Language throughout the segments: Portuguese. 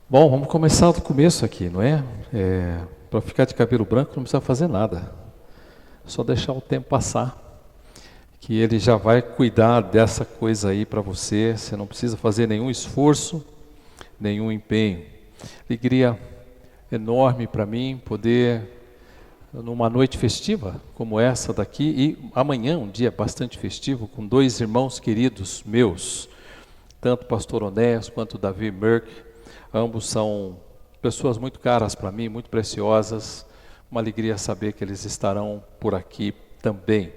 Bom, vamos começar do começo aqui, não é? Para ficar de cabelo branco não precisa fazer nada. Só deixar o tempo passar, que ele já vai cuidar dessa coisa aí para você. Você não precisa fazer nenhum esforço, nenhum empenho. Alegria enorme para mim poder, numa noite festiva como essa daqui, e amanhã um dia bastante festivo, com dois irmãos queridos meus, tanto o pastor Onés quanto o Davi Merck. Ambos são pessoas muito caras para mim, muito preciosas. Uma alegria saber que eles estarão por aqui também.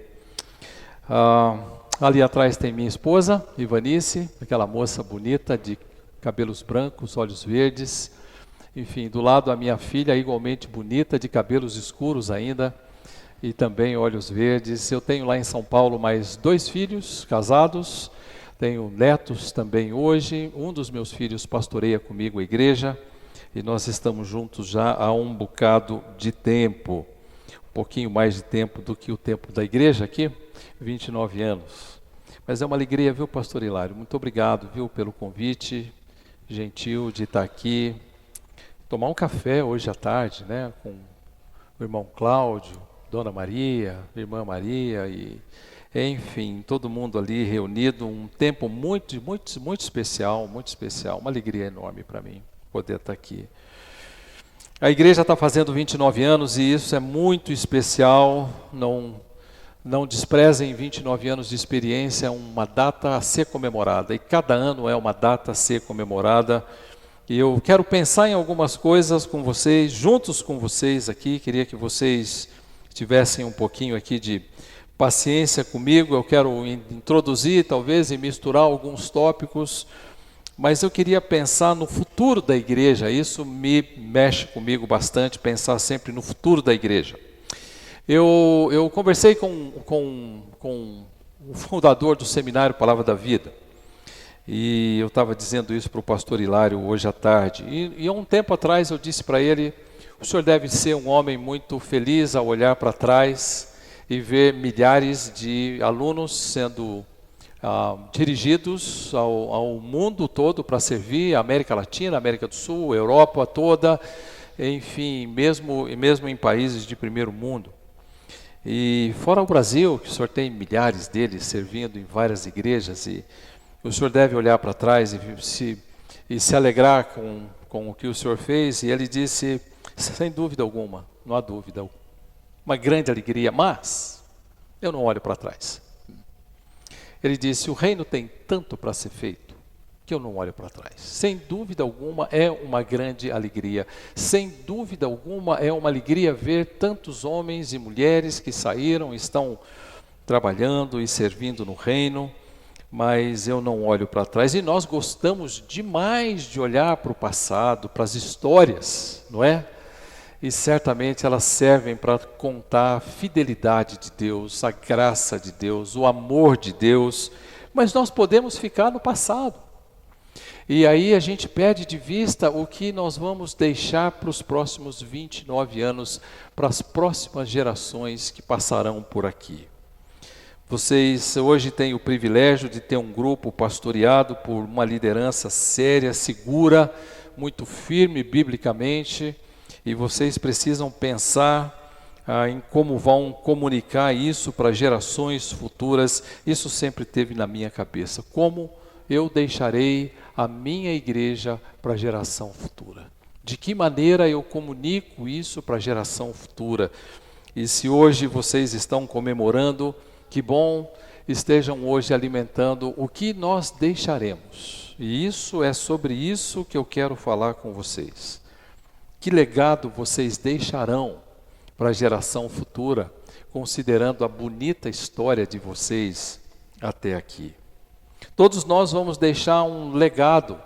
Ali atrás tem minha esposa, Ivanice, aquela moça bonita de cabelos brancos, olhos verdes. Enfim, do lado a minha filha, igualmente bonita, de cabelos escuros ainda e também olhos verdes. Eu tenho lá em São Paulo mais 2 filhos casados. Tenho netos também hoje. Um dos meus filhos pastoreia comigo a igreja e nós estamos juntos já há um bocado de tempo. Um pouquinho mais de tempo do que o tempo da igreja aqui, 29 anos. Mas é uma alegria, viu, pastor Hilário? Muito obrigado, viu, pelo convite gentil de estar aqui. Tomar um café hoje à tarde, né, com o irmão Cláudio, Dona Maria, irmã Maria e... Enfim, todo mundo ali reunido, um tempo muito especial, uma alegria enorme para mim poder estar aqui. A igreja está fazendo 29 anos e isso é muito especial, não desprezem 29 anos de experiência, é uma data a ser comemorada e cada ano é uma data a ser comemorada. E eu quero pensar em algumas coisas com vocês, juntos com vocês aqui, queria que vocês tivessem um pouquinho aqui de paciência comigo. Eu quero introduzir talvez e misturar alguns tópicos, mas eu queria pensar no futuro da igreja. Isso me mexe comigo bastante, pensar sempre no futuro da igreja. Eu conversei com o fundador do seminário Palavra da Vida, e eu estava dizendo isso para o pastor Hilário hoje à tarde, e há um tempo atrás eu disse para ele: o senhor deve ser um homem muito feliz ao olhar para trás e ver milhares de alunos sendo dirigidos ao mundo todo para servir, a América Latina, a América do Sul, a Europa toda, enfim, mesmo em países de primeiro mundo. E fora o Brasil, que o senhor tem milhares deles servindo em várias igrejas, e o senhor deve olhar para trás e se alegrar com o que o senhor fez. E ele disse, sem dúvida alguma, não há dúvida, uma grande alegria, mas eu não olho para trás. Ele disse, o reino tem tanto para ser feito, que eu não olho para trás. Sem dúvida alguma é uma grande alegria. Sem dúvida alguma é uma alegria ver tantos homens e mulheres que saíram, estão trabalhando e servindo no reino, mas eu não olho para trás. E nós gostamos demais de olhar para o passado, para as histórias, não é? E certamente elas servem para contar a fidelidade de Deus, a graça de Deus, o amor de Deus, mas nós podemos ficar no passado. E aí a gente perde de vista o que nós vamos deixar para os próximos 29 anos, para as próximas gerações que passarão por aqui. Vocês hoje têm o privilégio de ter um grupo pastoreado por uma liderança séria, segura, muito firme biblicamente, e vocês precisam pensar em como vão comunicar isso para gerações futuras. Isso sempre teve na minha cabeça. Como eu deixarei a minha igreja para a geração futura? De que maneira eu comunico isso para a geração futura? E se hoje vocês estão comemorando, que bom, estejam hoje alimentando o que nós deixaremos. E isso é sobre isso que eu quero falar com vocês. Que legado vocês deixarão para a geração futura, considerando a bonita história de vocês até aqui? Todos nós vamos deixar um legado,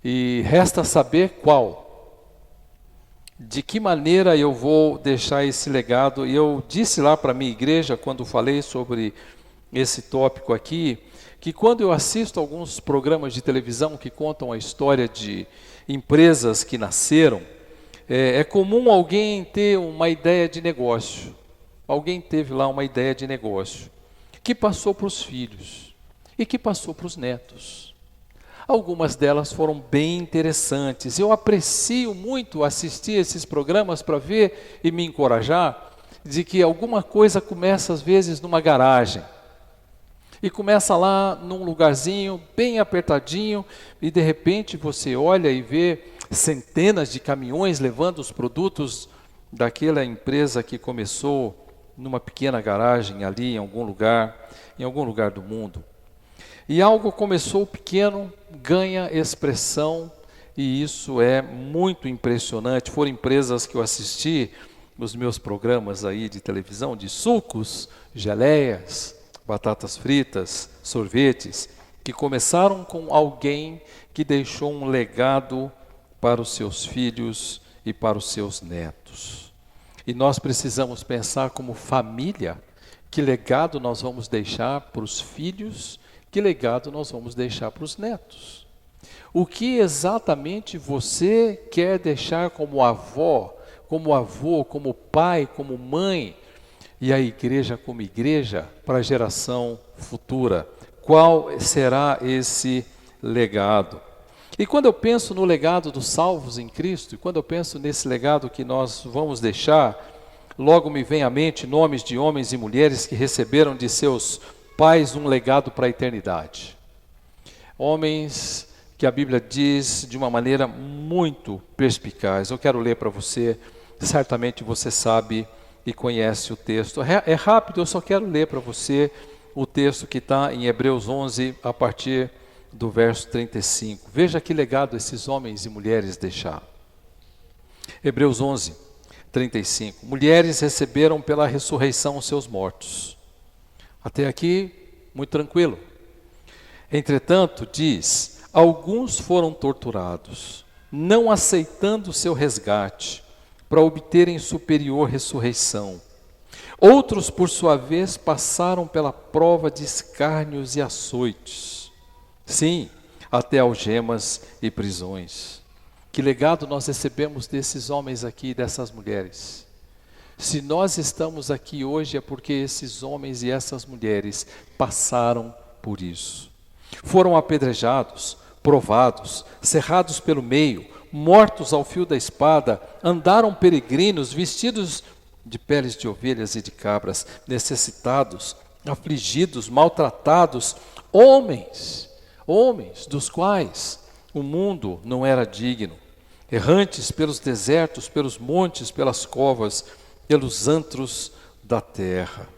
e resta saber qual. De que maneira eu vou deixar esse legado? E eu disse lá para a minha igreja, quando falei sobre esse tópico aqui, que quando eu assisto alguns programas de televisão que contam a história de empresas que nasceram, é comum alguém ter uma ideia de negócio. Alguém teve lá uma ideia de negócio, que passou para os filhos e que passou para os netos. Algumas delas foram bem interessantes. Eu aprecio muito assistir esses programas para ver e me encorajar de que alguma coisa começa às vezes numa garagem. E começa lá num lugarzinho bem apertadinho e de repente você olha e vê centenas de caminhões levando os produtos daquela empresa que começou numa pequena garagem ali em algum lugar do mundo. E algo começou pequeno, ganha expressão e isso é muito impressionante. Foram empresas que eu assisti nos meus programas aí de televisão, de sucos, geleias, batatas fritas, sorvetes, que começaram com alguém que deixou um legado para os seus filhos e para os seus netos. E nós precisamos pensar como família, que legado nós vamos deixar para os filhos, que legado nós vamos deixar para os netos. O que exatamente você quer deixar como avó, como avô, como pai, como mãe, e a igreja como igreja para a geração futura? Qual será esse legado? E quando eu penso no legado dos salvos em Cristo, e quando eu penso nesse legado que nós vamos deixar, logo me vem à mente nomes de homens e mulheres que receberam de seus pais um legado para a eternidade. Homens que a Bíblia diz de uma maneira muito perspicaz. Eu quero ler para você, certamente você sabe e conhece o texto. É rápido, eu só quero ler para você o texto que está em Hebreus 11, a partir do verso 35. Veja que legado esses homens e mulheres deixaram. Hebreus 11, 35. Mulheres receberam pela ressurreição os seus mortos. Até aqui, muito tranquilo. Entretanto, diz, alguns foram torturados, não aceitando seu resgate, para obterem superior ressurreição. Outros, por sua vez, passaram pela prova de escárnios e açoites. Sim, até algemas e prisões. Que legado nós recebemos desses homens aqui, dessas mulheres? Se nós estamos aqui hoje é porque esses homens e essas mulheres passaram por isso. Foram apedrejados, provados, cerrados pelo meio, mortos ao fio da espada, andaram peregrinos, vestidos de peles de ovelhas e de cabras, necessitados, afligidos, maltratados, homens dos quais o mundo não era digno, errantes pelos desertos, pelos montes, pelas covas, pelos antros da terra.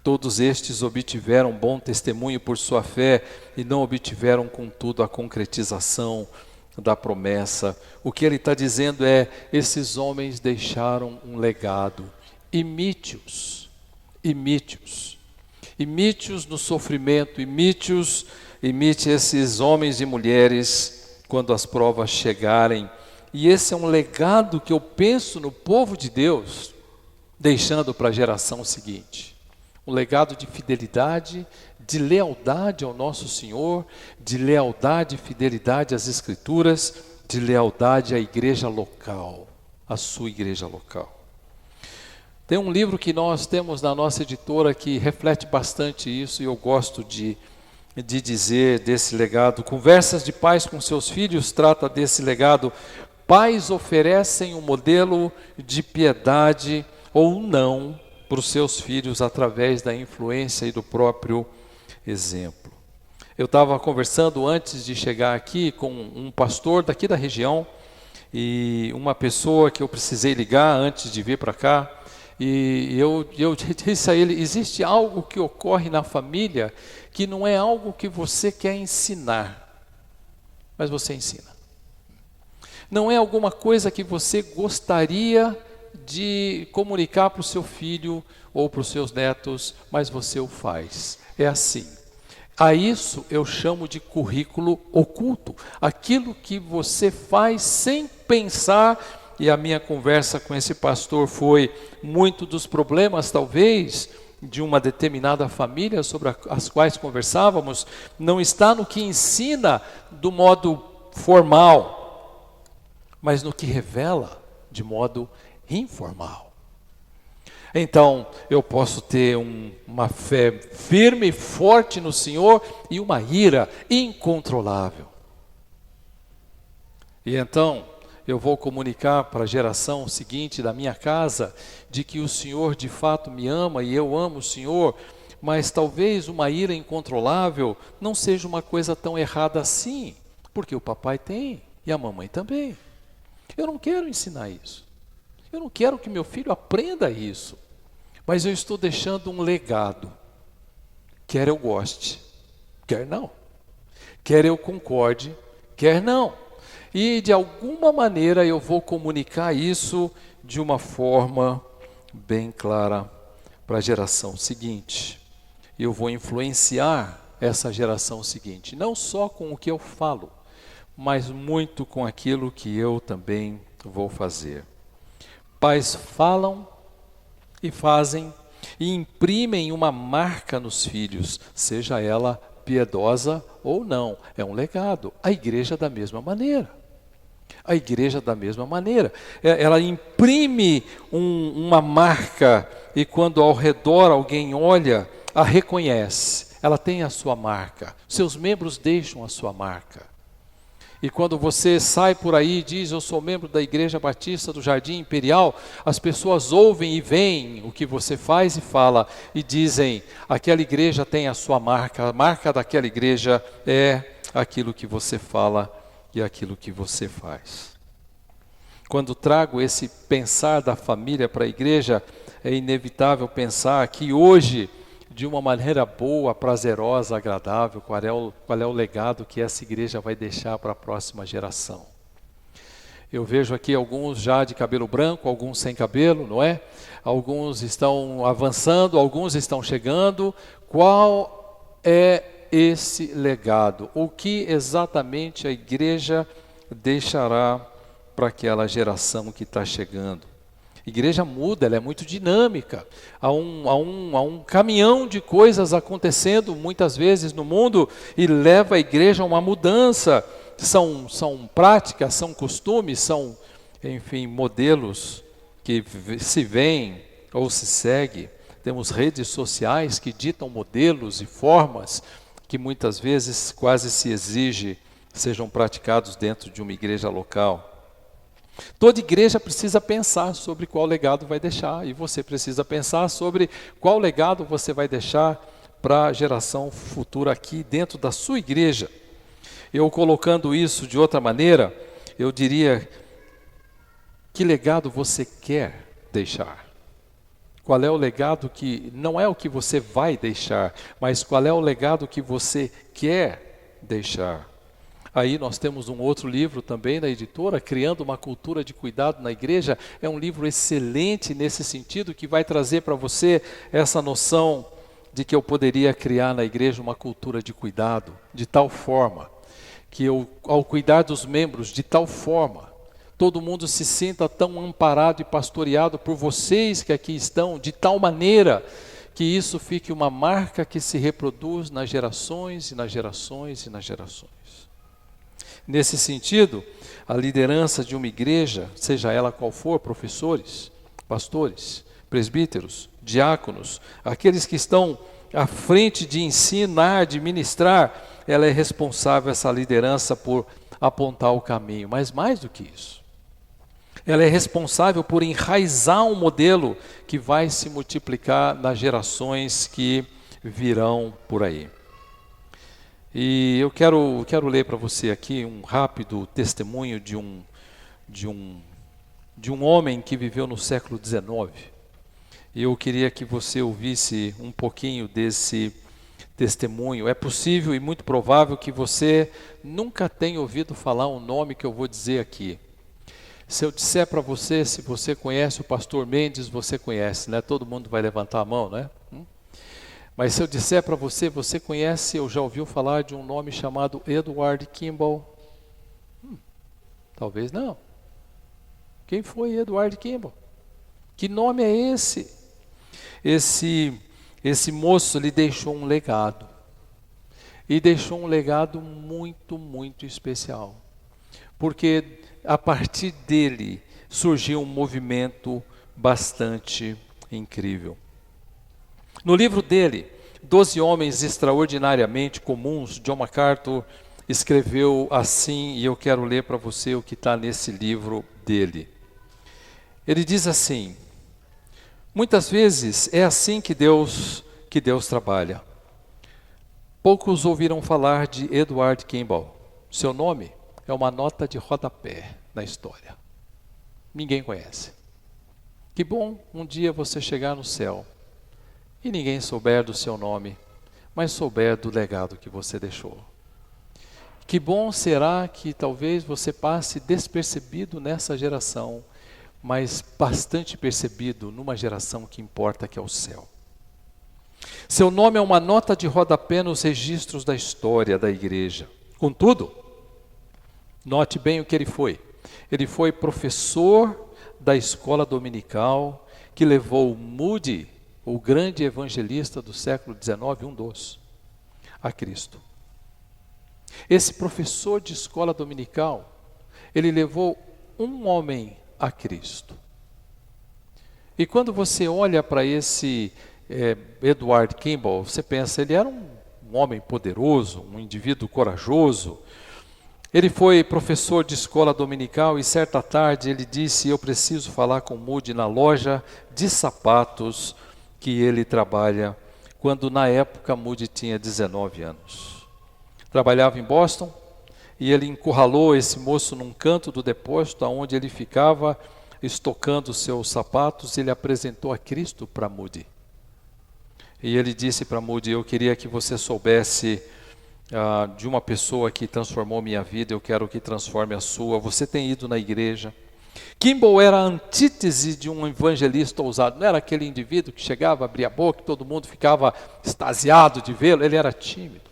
Todos estes obtiveram bom testemunho por sua fé e não obtiveram, contudo, a concretização da promessa. O que ele está dizendo é, esses homens deixaram um legado. Imite-os, imite-os. Imite-os no sofrimento, imite esses homens e mulheres quando as provas chegarem. E esse é um legado que eu penso no povo de Deus, deixando para a geração seguinte. Um legado de fidelidade, de lealdade ao nosso Senhor, de lealdade e fidelidade às Escrituras, de lealdade à igreja local, à sua igreja local. Tem um livro que nós temos na nossa editora que reflete bastante isso e eu gosto de dizer desse legado. Conversas de pais com seus filhos trata desse legado. Pais oferecem um modelo de piedade ou não para os seus filhos através da influência e do próprio exemplo. Eu estava conversando antes de chegar aqui com um pastor daqui da região e uma pessoa que eu precisei ligar antes de vir para cá e eu disse a ele, existe algo que ocorre na família que não é algo que você quer ensinar, mas você ensina. Não é alguma coisa que você gostaria de comunicar para o seu filho ou para os seus netos, mas você o faz. É assim. A isso eu chamo de currículo oculto. Aquilo que você faz sem pensar, e a minha conversa com esse pastor foi muito dos problemas, talvez, de uma determinada família sobre as quais conversávamos, não está no que ensina do modo formal, mas no que revela de modo informal. Então, eu posso ter uma fé firme e forte no Senhor e uma ira incontrolável. E então eu vou comunicar para a geração seguinte da minha casa de que o Senhor de fato me ama e eu amo o Senhor, mas talvez uma ira incontrolável não seja uma coisa tão errada assim, porque o papai tem e a mamãe também. Eu não quero ensinar isso. Eu não quero que meu filho aprenda isso, mas eu estou deixando um legado. Quer eu goste, quer não. Quer eu concorde, quer não. E de alguma maneira eu vou comunicar isso de uma forma bem clara para a geração seguinte. Eu vou influenciar essa geração seguinte, não só com o que eu falo, mas muito com aquilo que eu também vou fazer. Pais falam e fazem e imprimem uma marca nos filhos, seja ela piedosa ou não, é um legado. A igreja da mesma maneira. A igreja da mesma maneira. Ela imprime uma marca e quando ao redor alguém olha, a reconhece. Ela tem a sua marca. Seus membros deixam a sua marca. E quando você sai por aí e diz, eu sou membro da Igreja Batista do Jardim Imperial, as pessoas ouvem e veem o que você faz e fala, e dizem, aquela igreja tem a sua marca, a marca daquela igreja é aquilo que você fala e aquilo que você faz. Quando trago esse pensar da família para a igreja, é inevitável pensar que hoje, de uma maneira boa, prazerosa, agradável, qual é o legado que essa igreja vai deixar para a próxima geração. Eu vejo aqui alguns já de cabelo branco, alguns sem cabelo, não é? Alguns estão avançando, alguns estão chegando. Qual é esse legado? O que exatamente a igreja deixará para aquela geração que está chegando? A igreja muda, ela é muito dinâmica. Há um caminhão de coisas acontecendo muitas vezes no mundo e leva a igreja a uma mudança. São práticas, são costumes, são, enfim, modelos que se veem ou se segue. Temos redes sociais que ditam modelos e formas que muitas vezes quase se exige sejam praticados dentro de uma igreja local. Toda igreja precisa pensar sobre qual legado vai deixar, e você precisa pensar sobre qual legado você vai deixar para a geração futura aqui dentro da sua igreja. Eu colocando isso de outra maneira, eu diria, que legado você quer deixar? Qual é o legado que, não é o que você vai deixar, mas qual é o legado que você quer deixar? Aí nós temos um outro livro também da editora, Criando uma Cultura de Cuidado na Igreja. É um livro excelente nesse sentido, que vai trazer para você essa noção de que eu poderia criar na igreja uma cultura de cuidado, de tal forma que eu, ao cuidar dos membros, de tal forma, todo mundo se sinta tão amparado e pastoreado por vocês que aqui estão, de tal maneira que isso fique uma marca que se reproduz nas gerações e nas gerações e nas gerações. Nesse sentido, a liderança de uma igreja, seja ela qual for, professores, pastores, presbíteros, diáconos, aqueles que estão à frente de ensinar, de ministrar, ela é responsável, essa liderança, por apontar o caminho. Mas mais do que isso, ela é responsável por enraizar um modelo que vai se multiplicar nas gerações que virão por aí. E eu quero ler para você aqui um rápido testemunho de um homem que viveu no século XIX. E eu queria que você ouvisse um pouquinho desse testemunho. É possível e muito provável que você nunca tenha ouvido falar um nome que eu vou dizer aqui. Se eu disser para você, se você conhece o pastor Mendes, você conhece, né? Todo mundo vai levantar a mão, né? Mas se eu disser para você, você conhece ou já ouviu falar de um nome chamado Edward Kimball? Talvez não. Quem foi Edward Kimball? Que nome é esse? Esse moço lhe deixou um legado. E deixou um legado muito, muito especial. Porque a partir dele surgiu um movimento bastante incrível. No livro dele, 12 Homens Extraordinariamente Comuns, John MacArthur escreveu assim, e eu quero ler para você o que está nesse livro dele. Ele diz assim: muitas vezes é assim que Deus trabalha. Poucos ouviram falar de Edward Kimball. Seu nome é uma nota de rodapé na história. Ninguém conhece. Que bom um dia você chegar no céu e ninguém souber do seu nome, mas souber do legado que você deixou. Que bom será que talvez você passe despercebido nessa geração, mas bastante percebido numa geração que importa, que é o céu. Seu nome é uma nota de rodapé nos registros da história da igreja. Contudo, note bem o que ele foi. Ele foi professor da escola dominical que levou Moody, o grande evangelista do século XIX, um dos, a Cristo. Esse professor de escola dominical, ele levou um homem a Cristo. E quando você olha para esse Edward Kimball, você pensa, ele era um homem poderoso, um indivíduo corajoso. Ele foi professor de escola dominical e certa tarde ele disse: eu preciso falar com Moody na loja de sapatos que ele trabalha, quando na época Moody tinha 19 anos. Trabalhava em Boston e ele encurralou esse moço num canto do depósito onde ele ficava estocando seus sapatos. Ele apresentou a Cristo para Moody. E ele disse para Moody: eu queria que você soubesse de uma pessoa que transformou minha vida, eu quero que transforme a sua. Você tem ido na igreja? Kimball era a antítese de um evangelista ousado. Não era aquele indivíduo que chegava, abria a boca, todo mundo ficava extasiado de vê-lo. Ele era tímido,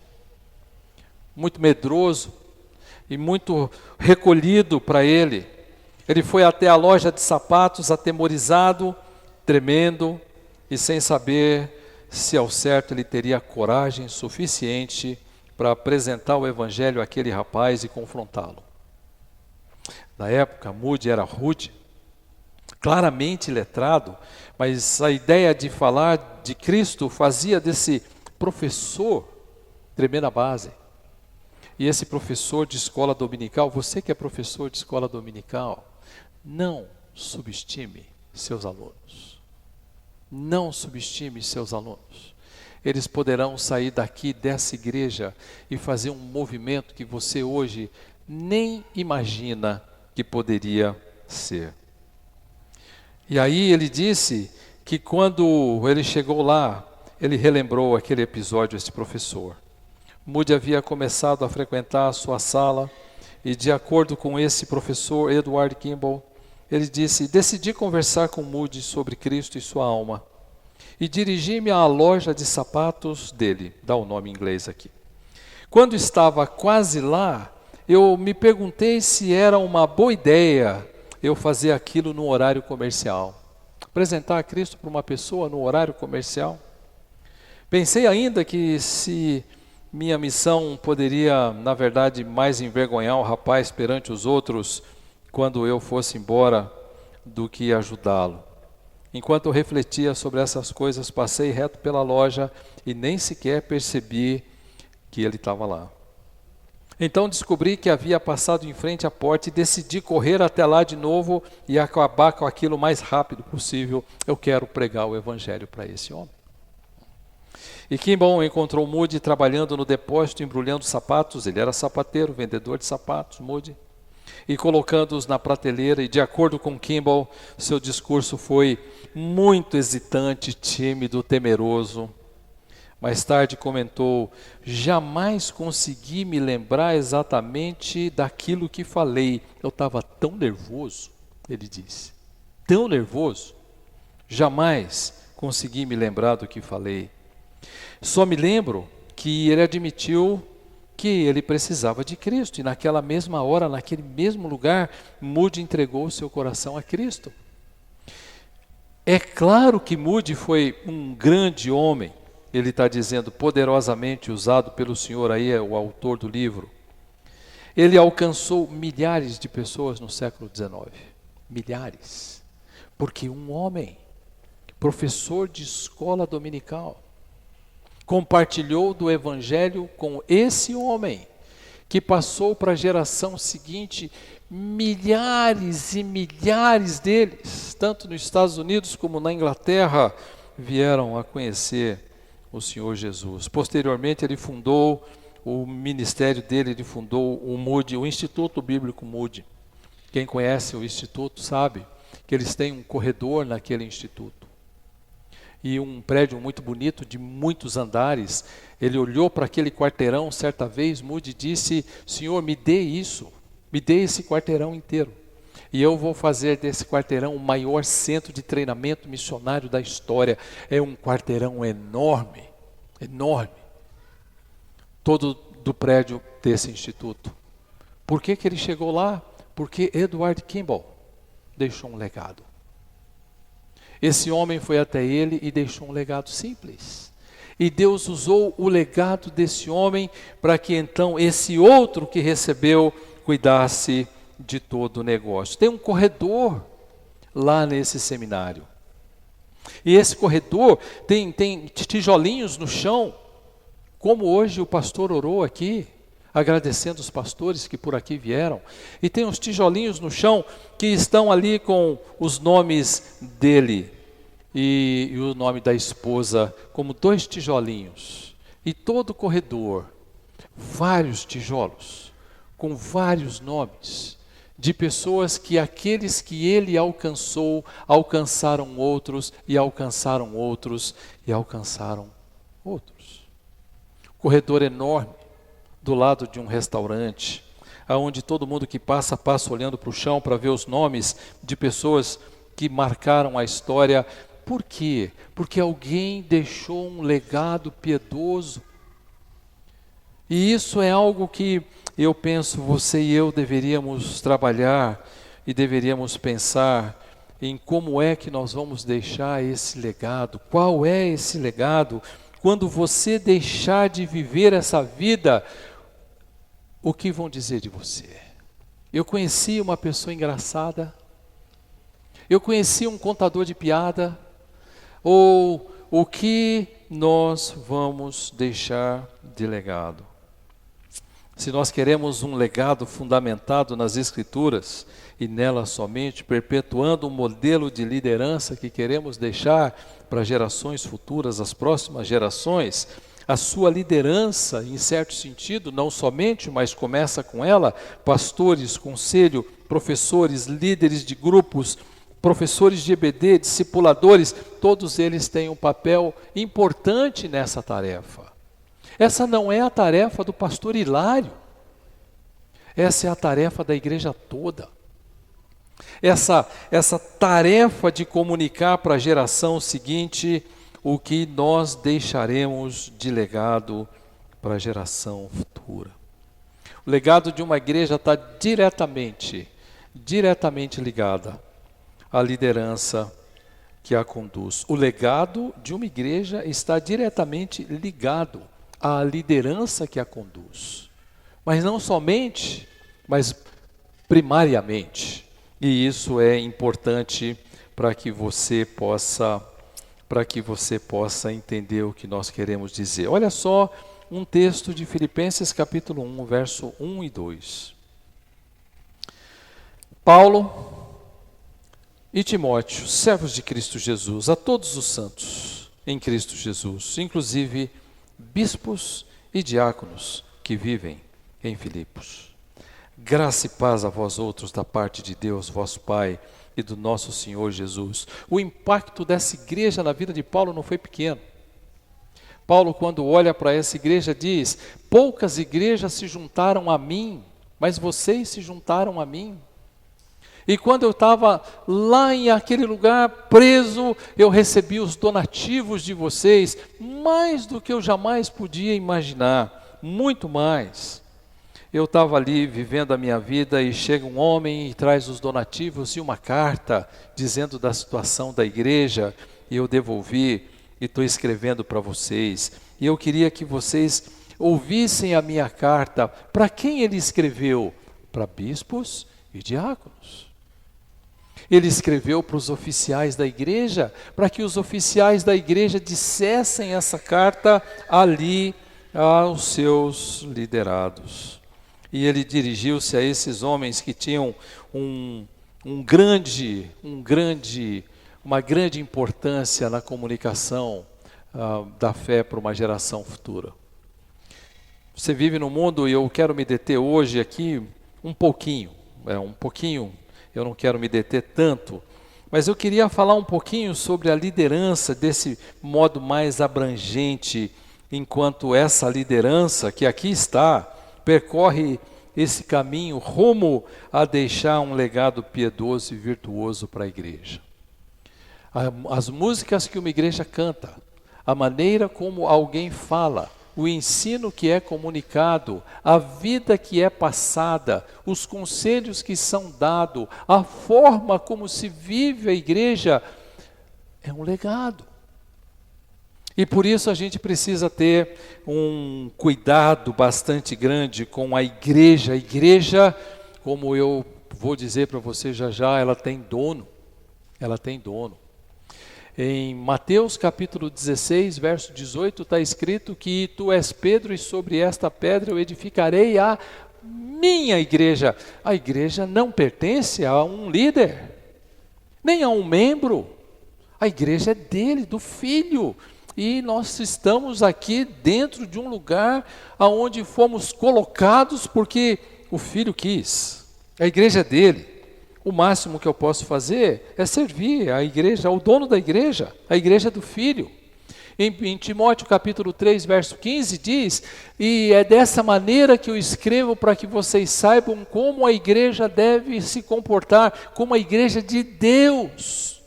muito medroso e muito recolhido para ele. Ele foi até a loja de sapatos atemorizado, tremendo e sem saber se ao certo ele teria coragem suficiente para apresentar o evangelho àquele rapaz e confrontá-lo. Na época, Moody era rude, claramente letrado, mas a ideia de falar de Cristo fazia desse professor tremenda base. E esse professor de escola dominical, você que é professor de escola dominical, não subestime seus alunos. Não subestime seus alunos. Eles poderão sair daqui dessa igreja e fazer um movimento que você hoje nem imagina que poderia ser. E aí ele disse que quando ele chegou lá, ele relembrou aquele episódio, esse professor. Moody havia começado a frequentar a sua sala e, de acordo com esse professor, Edward Kimball, ele disse: decidi conversar com Moody sobre Cristo e sua alma e dirigi-me à loja de sapatos dele, dá o nome em inglês aqui. Quando estava quase lá, eu me perguntei se era uma boa ideia eu fazer aquilo no horário comercial. Apresentar a Cristo para uma pessoa no horário comercial. Pensei ainda que se minha missão poderia, na verdade, mais envergonhar o rapaz perante os outros quando eu fosse embora do que ajudá-lo. Enquanto eu refletia sobre essas coisas, passei reto pela loja e nem sequer percebi que ele estava lá. Então descobri que havia passado em frente à porta e decidi correr até lá de novo e acabar com aquilo o mais rápido possível. Eu quero pregar o evangelho para esse homem. E Kimball encontrou Moody trabalhando no depósito, embrulhando sapatos. Ele era sapateiro, vendedor de sapatos, Moody, e colocando-os na prateleira. E de acordo com Kimball, seu discurso foi muito hesitante, tímido, temeroso. Mais tarde comentou: jamais consegui me lembrar exatamente daquilo que falei. Eu estava tão nervoso, ele disse, tão nervoso, jamais consegui me lembrar do que falei. Só me lembro que ele admitiu que ele precisava de Cristo. E naquela mesma hora, naquele mesmo lugar, Moody entregou o seu coração a Cristo. É claro que Moody foi um grande homem. Ele está dizendo, poderosamente usado pelo Senhor, aí é o autor do livro. Ele alcançou milhares de pessoas no século XIX. Milhares. Porque um homem, professor de escola dominical, compartilhou do evangelho com esse homem que passou para a geração seguinte, milhares e milhares deles, tanto nos Estados Unidos como na Inglaterra, vieram a conhecer o Senhor Jesus. Posteriormente, ele fundou o ministério dele, ele fundou o Moody, o Instituto Bíblico Moody. Quem conhece o Instituto sabe que eles têm um corredor naquele instituto. E um prédio muito bonito, de muitos andares. Ele olhou para aquele quarteirão certa vez, Moody disse: Senhor, me dê isso, me dê esse quarteirão inteiro. E eu vou fazer desse quarteirão o maior centro de treinamento missionário da história. É um quarteirão enorme, enorme. Todo do prédio desse instituto. Por que ele chegou lá? Porque Edward Kimball deixou um legado. Esse homem foi até ele e deixou um legado simples. E Deus usou o legado desse homem para que então esse outro que recebeu cuidasse de todo o negócio. Tem um corredor lá nesse seminário. E esse corredor tem tijolinhos no chão, como hoje o pastor orou aqui, agradecendo os pastores que por aqui vieram. E tem uns tijolinhos no chão que estão ali com os nomes dele e o nome da esposa, como 2 tijolinhos. E todo o corredor, vários tijolos, com vários nomes, de pessoas que aqueles que ele alcançou, alcançaram outros, e alcançaram outros, e alcançaram outros. Corredor enorme, do lado de um restaurante, aonde todo mundo que passa olhando para o chão para ver os nomes de pessoas que marcaram a história. Por quê? Porque alguém deixou um legado piedoso. E isso é algo que eu penso, você e eu deveríamos trabalhar e deveríamos pensar em como é que nós vamos deixar esse legado. Qual é esse legado? Quando você deixar de viver essa vida, o que vão dizer de você? Eu conheci uma pessoa engraçada, eu conheci um contador de piada, ou o que nós vamos deixar de legado? Se nós queremos um legado fundamentado nas Escrituras e nelas somente, perpetuando um modelo de liderança que queremos deixar para gerações futuras, as próximas gerações, a sua liderança, em certo sentido, não somente, mas começa com ela, pastores, conselho, professores, líderes de grupos, professores de EBD, discipuladores, todos eles têm um papel importante nessa tarefa. Essa não é a tarefa do pastor Hilário, essa é a tarefa da igreja toda. Essa tarefa de comunicar para a geração seguinte o que nós deixaremos de legado para a geração futura. O legado de uma igreja está diretamente ligada à liderança que a conduz. O legado de uma igreja está diretamente ligado à liderança que a conduz. Mas não somente, mas primariamente. E isso é importante para que você possa entender o que nós queremos dizer. Olha só um texto de Filipenses capítulo 1, verso 1 e 2. Paulo e Timóteo, servos de Cristo Jesus, a todos os santos em Cristo Jesus, inclusive bispos e diáconos que vivem em Filipos. Graça e paz a vós outros da parte de Deus, vosso Pai, e do nosso Senhor Jesus. O impacto dessa igreja na vida de Paulo não foi pequeno. Paulo, quando olha para essa igreja, diz: poucas igrejas se juntaram a mim, mas vocês se juntaram a mim. E quando eu estava lá em aquele lugar preso, eu recebi os donativos de vocês, mais do que eu jamais podia imaginar, muito mais. Eu estava ali vivendo a minha vida e chega um homem e traz os donativos e uma carta dizendo da situação da igreja, e eu devolvi e estou escrevendo para vocês. E eu queria que vocês ouvissem a minha carta. Para quem ele escreveu? Para bispos e diáconos. Ele escreveu para os oficiais da igreja, para que os oficiais da igreja dissessem essa carta ali aos seus liderados. e ele dirigiu-se a esses homens que tinham uma grande importância na comunicação da fé para uma geração futura. Você vive no mundo, e eu quero me deter hoje aqui um pouquinho, eu não quero me deter tanto, mas eu queria falar um pouquinho sobre a liderança desse modo mais abrangente, enquanto essa liderança que aqui está, percorre esse caminho rumo a deixar um legado piedoso e virtuoso para a igreja. As músicas que uma igreja canta, a maneira como alguém fala, o ensino que é comunicado, a vida que é passada, os conselhos que são dados, a forma como se vive a igreja, é um legado. E por isso a gente precisa ter um cuidado bastante grande com a igreja. A igreja, como eu vou dizer para você já, ela tem dono. Ela tem dono. Em Mateus capítulo 16, verso 18, está escrito que tu és Pedro e sobre esta pedra eu edificarei a minha igreja. A igreja não pertence a um líder, nem a um membro. A igreja é dele, do Filho. E nós estamos aqui dentro de um lugar onde fomos colocados porque o Filho quis. A igreja é dele. O máximo que eu posso fazer é servir a igreja, ao dono da igreja, a igreja do Filho. Em Timóteo capítulo 3, verso 15 diz, e é dessa maneira que eu escrevo para que vocês saibam como a igreja deve se comportar, como a igreja de Deus,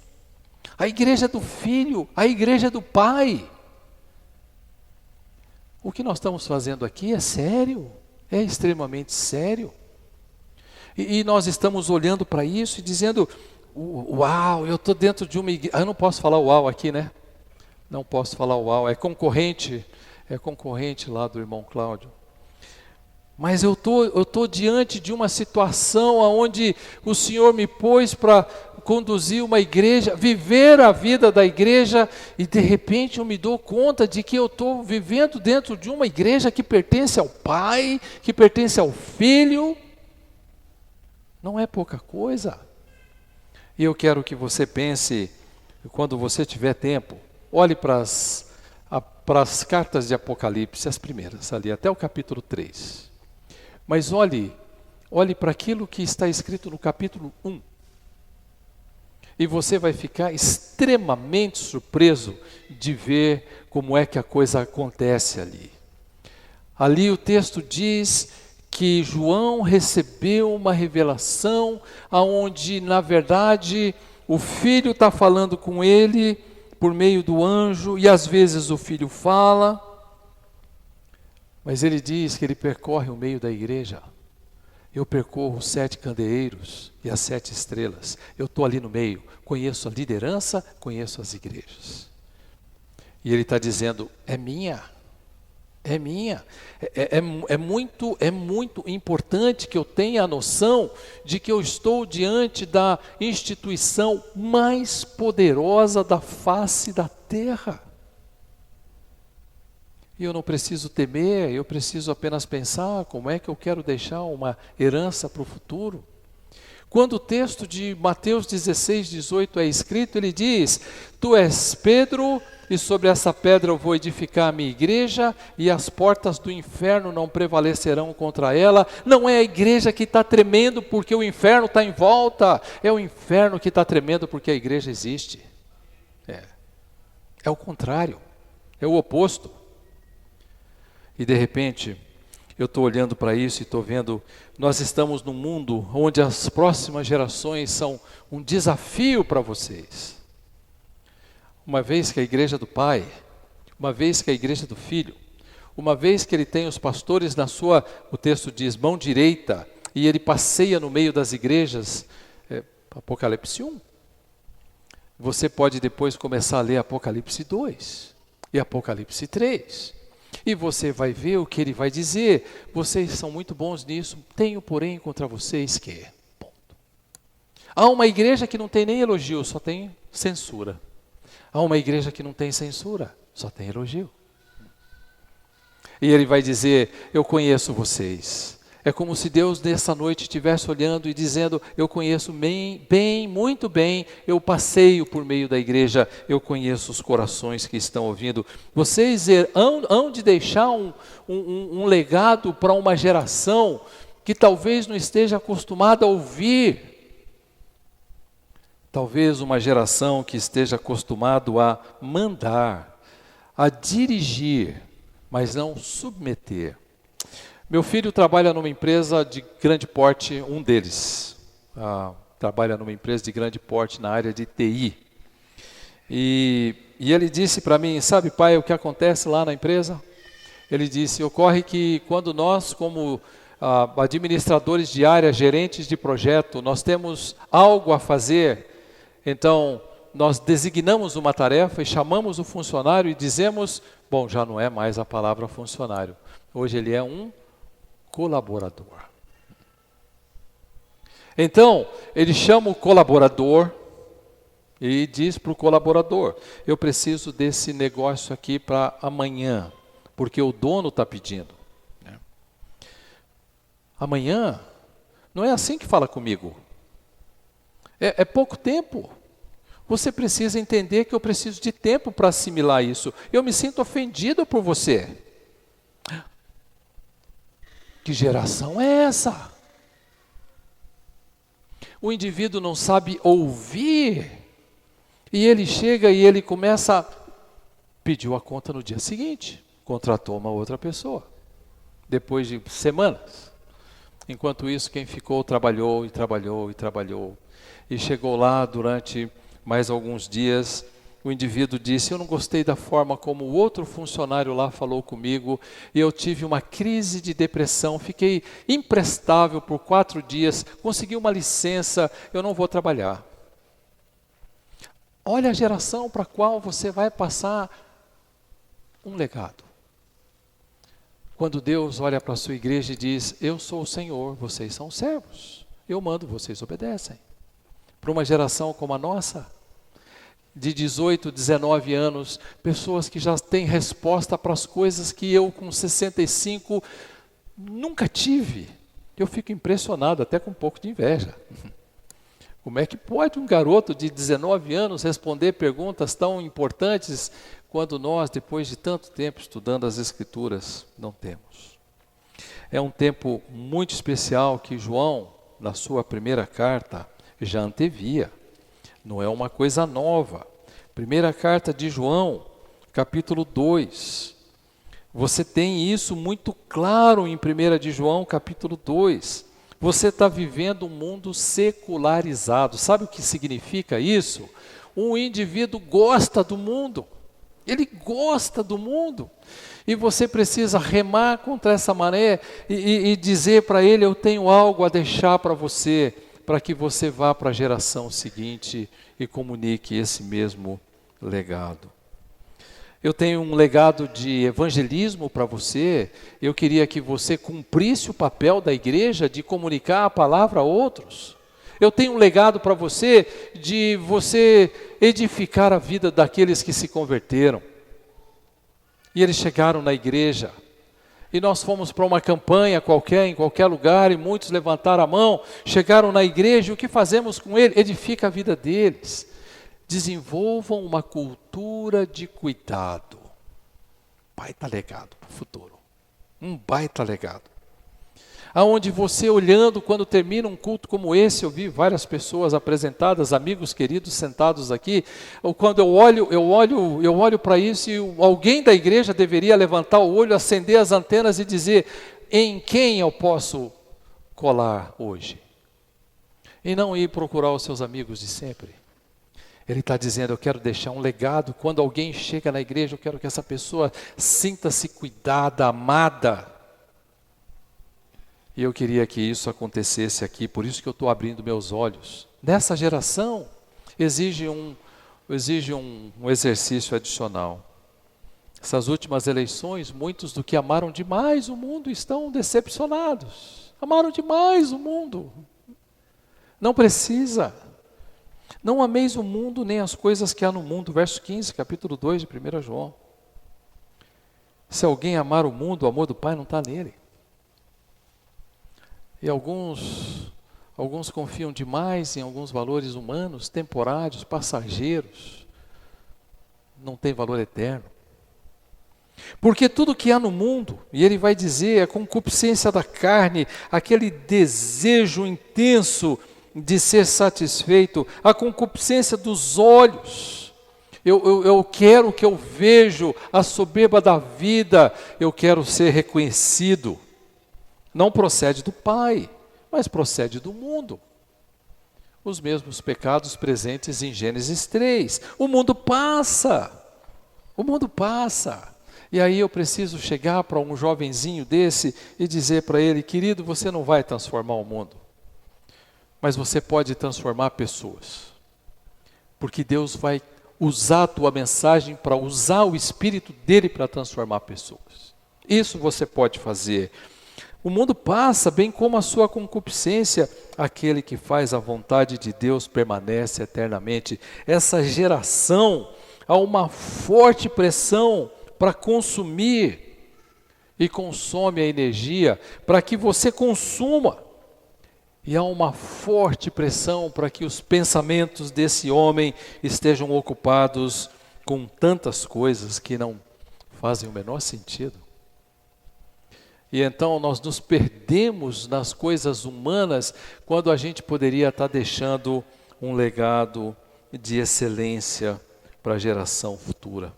a igreja do Filho, a igreja do Pai. O que nós estamos fazendo aqui é sério, é extremamente sério. E nós estamos olhando para isso e dizendo, uau, eu estou dentro de uma igreja. Eu não posso falar uau aqui, né? Não posso falar uau, é concorrente lá do irmão Cláudio. Mas eu tô diante de uma situação onde o Senhor me pôs para conduzir uma igreja, viver a vida da igreja, e de repente eu me dou conta de que eu estou vivendo dentro de uma igreja que pertence ao Pai, que pertence ao Filho. Não é pouca coisa. E eu quero que você pense, quando você tiver tempo, olhe para as cartas de Apocalipse, as primeiras ali, até o capítulo 3. Mas olhe para aquilo que está escrito no capítulo 1. E você vai ficar extremamente surpreso de ver como é que a coisa acontece ali. Ali o texto diz que João recebeu uma revelação onde, na verdade, o Filho está falando com ele por meio do anjo, e às vezes o Filho fala, mas ele diz que ele percorre o meio da igreja. Eu percorro os 7 candeeiros e as 7 estrelas. Eu estou ali no meio, conheço a liderança, conheço as igrejas. E ele está dizendo, é minha. É minha. É muito importante que eu tenha a noção de que eu estou diante da instituição mais poderosa da face da terra. E eu não preciso temer, eu preciso apenas pensar como é que eu quero deixar uma herança para o futuro. Quando o texto de Mateus 16, 18 é escrito, ele diz, tu és Pedro, e sobre essa pedra eu vou edificar a minha igreja, e as portas do inferno não prevalecerão contra ela. Não é a igreja que está tremendo porque o inferno está em volta, é o inferno que está tremendo porque a igreja existe. É o contrário, é o oposto. E de repente, eu estou olhando para isso e estou vendo, nós estamos num mundo onde as próximas gerações são um desafio para vocês. Uma vez que a igreja do Pai, uma vez que a igreja do Filho, uma vez que ele tem os pastores na sua, o texto diz, mão direita, e ele passeia no meio das igrejas, Apocalipse 1. Você pode depois começar a ler Apocalipse 2 e Apocalipse 3. E você vai ver o que ele vai dizer. Vocês são muito bons nisso, tenho porém contra vocês que... Ponto. Há uma igreja que não tem nem elogio, só tem censura. Há uma igreja que não tem censura, só tem elogio. E ele vai dizer, eu conheço vocês. É como se Deus nessa noite estivesse olhando e dizendo: eu conheço bem, muito bem, eu passeio por meio da igreja, eu conheço os corações que estão ouvindo. Vocês hão de deixar um legado para uma geração que talvez não esteja acostumada a ouvir. Talvez uma geração que esteja acostumado a mandar, a dirigir, mas não submeter. Meu filho trabalha numa empresa de grande porte, um deles trabalha numa empresa de grande porte na área de TI. E ele disse para mim: sabe, pai, o que acontece lá na empresa? Ele disse: ocorre que quando nós, como administradores de área, gerentes de projeto, nós temos algo a fazer, então nós designamos uma tarefa e chamamos o funcionário e dizemos, bom, já não é mais a palavra funcionário, hoje ele é um colaborador. Então, ele chama o colaborador e diz para o colaborador: eu preciso desse negócio aqui para amanhã, porque o dono está pedindo. Amanhã? Não é assim que fala comigo. É pouco tempo. Você precisa entender que eu preciso de tempo para assimilar isso. Eu me sinto ofendido por você. Que geração é essa? O indivíduo não sabe ouvir. E ele chega e ele começa, pediu a conta no dia seguinte, contratou uma outra pessoa, depois de semanas. Enquanto isso, quem ficou trabalhou e trabalhou e trabalhou. E chegou lá durante mais alguns dias, o indivíduo disse: eu não gostei da forma como o outro funcionário lá falou comigo, e eu tive uma crise de depressão, fiquei imprestável por 4 dias, consegui uma licença, eu não vou trabalhar. Olha a geração para a qual você vai passar um legado. Quando Deus olha para a sua igreja e diz: eu sou o Senhor, vocês são servos, eu mando, vocês obedecem. Para uma geração como a nossa, de 18, 19 anos, pessoas que já têm resposta para as coisas que eu com 65 nunca tive. Eu fico impressionado, até com um pouco de inveja. Como é que pode um garoto de 19 anos responder perguntas tão importantes quando nós, depois de tanto tempo estudando as Escrituras, não temos? É um tempo muito especial que João, na sua primeira carta, já antevia. Não é uma coisa nova. Primeira carta de João, capítulo 2. Você tem isso muito claro em 1 de João, capítulo 2. Você está vivendo um mundo secularizado. Sabe o que significa isso? Um indivíduo gosta do mundo. Ele gosta do mundo. E você precisa remar contra essa maré e dizer para ele: eu tenho algo a deixar para você, para que você vá para a geração seguinte e comunique esse mesmo legado. Eu tenho um legado de evangelismo para você. Eu queria que você cumprisse o papel da igreja de comunicar a palavra a outros. Eu tenho um legado para você de você edificar a vida daqueles que se converteram. E eles chegaram na igreja. E nós fomos para uma campanha qualquer, em qualquer lugar, e muitos levantaram a mão, chegaram na igreja, e o que fazemos com eles? Edifica a vida deles. Desenvolvam uma cultura de cuidado. Baita legado para o futuro. Um baita legado. Aonde você, olhando, quando termina um culto como esse, eu vi várias pessoas apresentadas, amigos queridos sentados aqui, ou quando eu olho para isso, e alguém da igreja deveria levantar o olho, acender as antenas e dizer: em quem eu posso colar hoje? E não ir procurar os seus amigos de sempre. Ele está dizendo: eu quero deixar um legado. Quando alguém chega na igreja, eu quero que essa pessoa sinta-se cuidada, amada. E eu queria que isso acontecesse aqui, por isso que eu estou abrindo meus olhos. Nessa geração, exige um exercício adicional. Essas últimas eleições, muitos do que amaram demais o mundo estão decepcionados. Amaram demais o mundo. Não precisa. Não ameis o mundo nem as coisas que há no mundo. Verso 15, capítulo 2 de 1 João. Se alguém amar o mundo, o amor do Pai não está nele. E alguns confiam demais em alguns valores humanos, temporários, passageiros. Não tem valor eterno. Porque tudo que há no mundo, e ele vai dizer, a concupiscência da carne, aquele desejo intenso de ser satisfeito, a concupiscência dos olhos. Eu quero o que eu vejo, a soberba da vida, eu quero ser reconhecido. Não procede do Pai, mas procede do mundo. Os mesmos pecados presentes em Gênesis 3. O mundo passa. O mundo passa. E aí eu preciso chegar para um jovenzinho desse e dizer para ele, querido, você não vai transformar o mundo, mas você pode transformar pessoas. Porque Deus vai usar a tua mensagem para usar o Espírito dele para transformar pessoas. Isso você pode fazer. O mundo passa, bem como a sua concupiscência. Aquele que faz a vontade de Deus permanece eternamente. Essa geração, há uma forte pressão para consumir e consome a energia para que você consuma. E há uma forte pressão para que os pensamentos desse homem estejam ocupados com tantas coisas que não fazem o menor sentido. E então nós nos perdemos nas coisas humanas quando a gente poderia estar deixando um legado de excelência para a geração futura.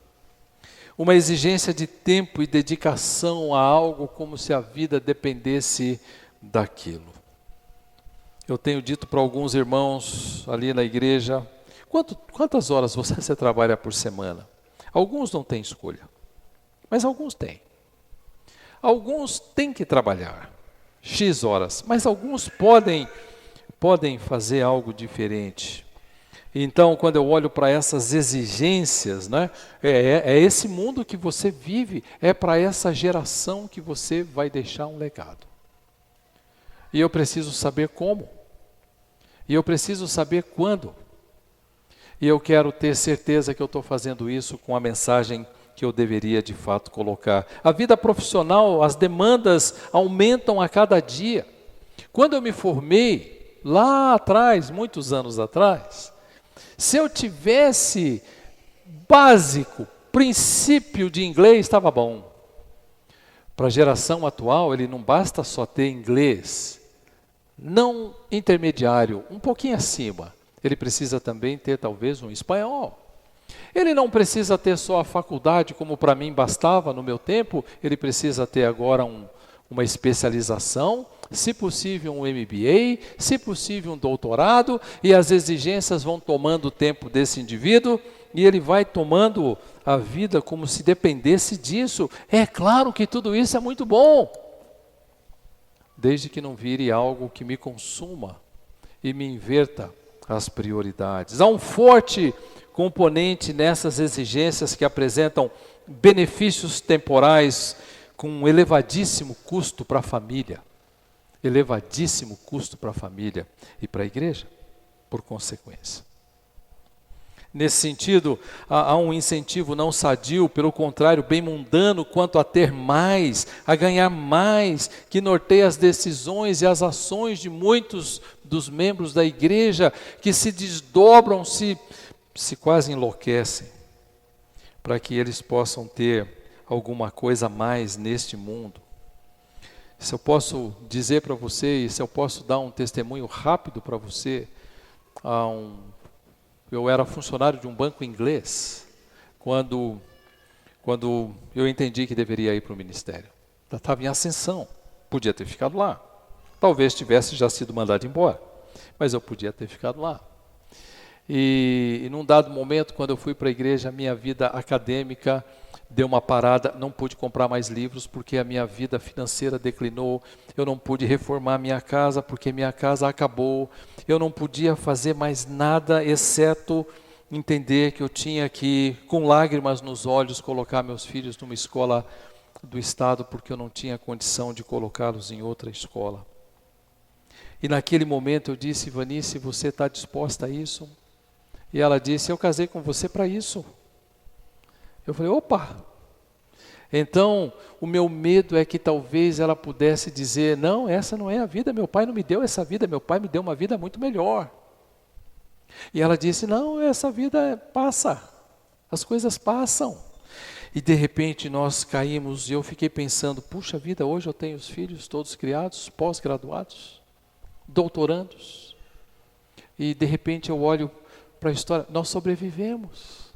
Uma exigência de tempo e dedicação a algo como se a vida dependesse daquilo. Eu tenho dito para alguns irmãos ali na igreja, quantas horas você trabalha por semana? Alguns não têm escolha, mas alguns têm. Alguns têm que trabalhar X horas, mas alguns podem fazer algo diferente. Então, quando eu olho para essas exigências, né, é esse mundo que você vive, é para essa geração que você vai deixar um legado. E eu preciso saber como. E eu preciso saber quando. E eu quero ter certeza que eu estou fazendo isso com a mensagem que eu deveria de fato colocar. A vida profissional, as demandas aumentam a cada dia. Quando eu me formei, lá atrás, muitos anos atrás, se eu tivesse básico, princípio de inglês, estava bom. Para a geração atual, ele não basta só ter inglês, não intermediário, um pouquinho acima. Ele precisa também ter talvez um espanhol. Ele não precisa ter só a faculdade, como para mim bastava no meu tempo, ele precisa ter agora uma especialização, se possível um MBA, se possível um doutorado, e as exigências vão tomando o tempo desse indivíduo, e ele vai tomando a vida como se dependesse disso. É claro que tudo isso é muito bom, desde que não vire algo que me consuma e me inverta as prioridades. Há um forte componente nessas exigências que apresentam benefícios temporais com um elevadíssimo custo para a família. Elevadíssimo custo para a família e para a igreja, por consequência. Nesse sentido, há um incentivo não sadio, pelo contrário, bem mundano, quanto a ter mais, a ganhar mais, que norteia as decisões e as ações de muitos dos membros da igreja, que se desdobram, se quase enlouquecem, para que eles possam ter alguma coisa a mais neste mundo. Se eu posso dizer para você, se eu posso dar um testemunho rápido para você, eu era funcionário de um banco inglês, quando eu entendi que deveria ir para o ministério. Já estava em ascensão, podia ter ficado lá. Talvez tivesse já sido mandado embora, mas eu podia ter ficado lá. E num dado momento, quando eu fui para a igreja, a minha vida acadêmica deu uma parada, não pude comprar mais livros porque a minha vida financeira declinou, eu não pude reformar minha casa porque minha casa acabou, eu não podia fazer mais nada exceto entender que eu tinha que, com lágrimas nos olhos, colocar meus filhos numa escola do estado porque eu não tinha condição de colocá-los em outra escola. E naquele momento eu disse, Ivanice, você está disposta a isso? E ela disse, eu casei com você para isso. Eu falei, opa! Então, o meu medo é que talvez ela pudesse dizer, não, essa não é a vida, meu pai não me deu essa vida, meu pai me deu uma vida muito melhor. E ela disse, não, essa vida passa, as coisas passam. E de repente nós caímos e eu fiquei pensando, puxa vida, hoje eu tenho os filhos todos criados, pós-graduados, doutorandos. E de repente eu olho para a história, nós sobrevivemos.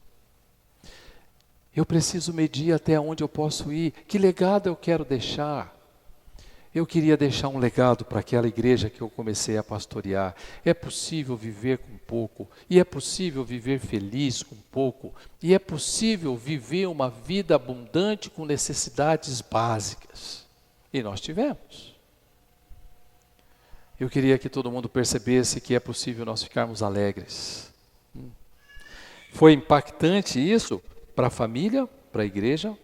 Eu preciso medir até onde eu posso ir, que legado eu quero deixar. Eu queria deixar um legado para aquela igreja que eu comecei a pastorear. É possível viver com pouco, e é possível viver feliz com pouco, e é possível viver uma vida abundante com necessidades básicas. E nós tivemos. Eu queria que todo mundo percebesse que é possível nós ficarmos alegres. Foi impactante isso para a família, para a igreja,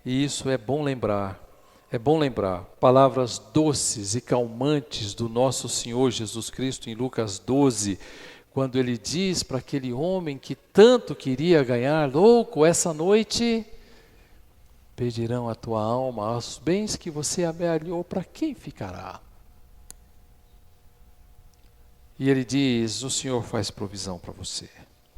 e isso é bom lembrar. É bom lembrar, palavras doces e calmantes do nosso Senhor Jesus Cristo em Lucas 12, quando ele diz para aquele homem que tanto queria ganhar, louco, essa noite pedirão a tua alma, os bens que você amealhou, para quem ficará? E ele diz, o Senhor faz provisão para você.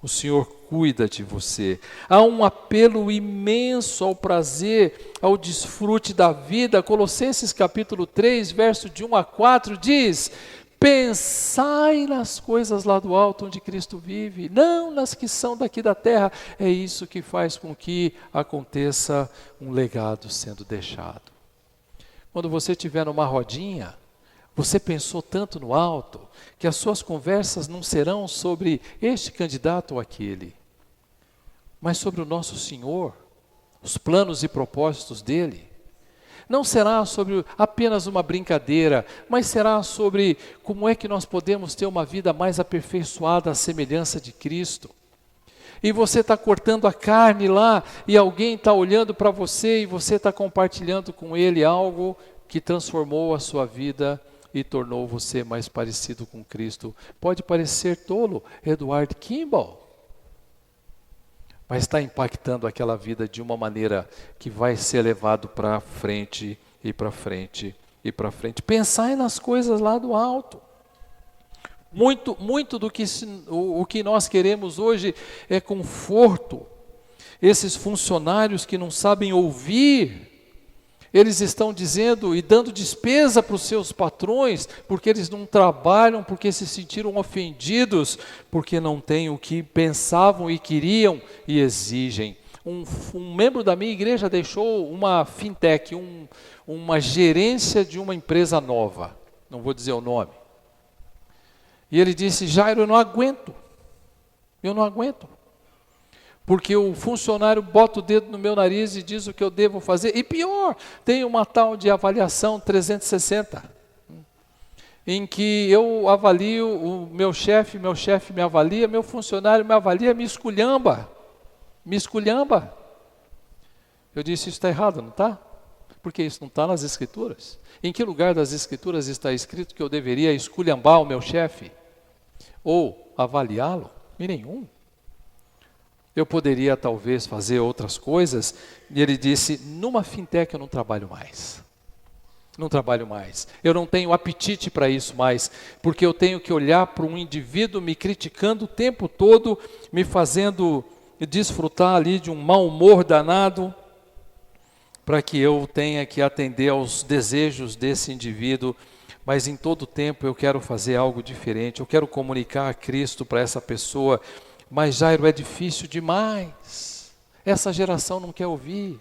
O Senhor cuida de você. Há um apelo imenso ao prazer, ao desfrute da vida. Colossenses capítulo 3, verso de 1 a 4 diz, pensai nas coisas lá do alto onde Cristo vive, não nas que são daqui da terra. É isso que faz com que aconteça um legado sendo deixado. Quando você estiver numa rodinha, você pensou tanto no alto, que as suas conversas não serão sobre este candidato ou aquele, mas sobre o nosso Senhor, os planos e propósitos dele. Não será sobre apenas uma brincadeira, mas será sobre como é que nós podemos ter uma vida mais aperfeiçoada à semelhança de Cristo. E você está cortando a carne lá, e alguém está olhando para você, e você está compartilhando com ele algo que transformou a sua vida e tornou você mais parecido com Cristo. Pode parecer tolo, Edward Kimball, mas está impactando aquela vida de uma maneira que vai ser levado para frente, e para frente, e para frente. Pensai nas coisas lá do alto. Muito do que o que nós queremos hoje é conforto. Esses funcionários que não sabem ouvir, eles estão dizendo e dando despesa para os seus patrões, porque eles não trabalham, porque se sentiram ofendidos, porque não têm o que pensavam e queriam e exigem. Um membro da minha igreja deixou uma fintech, uma gerência de uma empresa nova, não vou dizer o nome. E ele disse, Jairo, eu não aguento. Porque o funcionário bota o dedo no meu nariz e diz o que eu devo fazer. E pior, tem uma tal de avaliação 360, em que eu avalio o meu chefe me avalia, meu funcionário me avalia, me esculhamba. Eu disse, isso está errado, não está? Porque isso não está nas Escrituras. Em que lugar das Escrituras está escrito que eu deveria esculhambar o meu chefe? Ou avaliá-lo? Em nenhum. Eu poderia talvez fazer outras coisas, e ele disse, numa fintech eu não trabalho mais. Eu não tenho apetite para isso mais, porque eu tenho que olhar para um indivíduo me criticando o tempo todo, me fazendo desfrutar ali de um mau humor danado, para que eu tenha que atender aos desejos desse indivíduo, mas em todo tempo eu quero fazer algo diferente, eu quero comunicar a Cristo para essa pessoa. Mas Jairo, é difícil demais, essa geração não quer ouvir.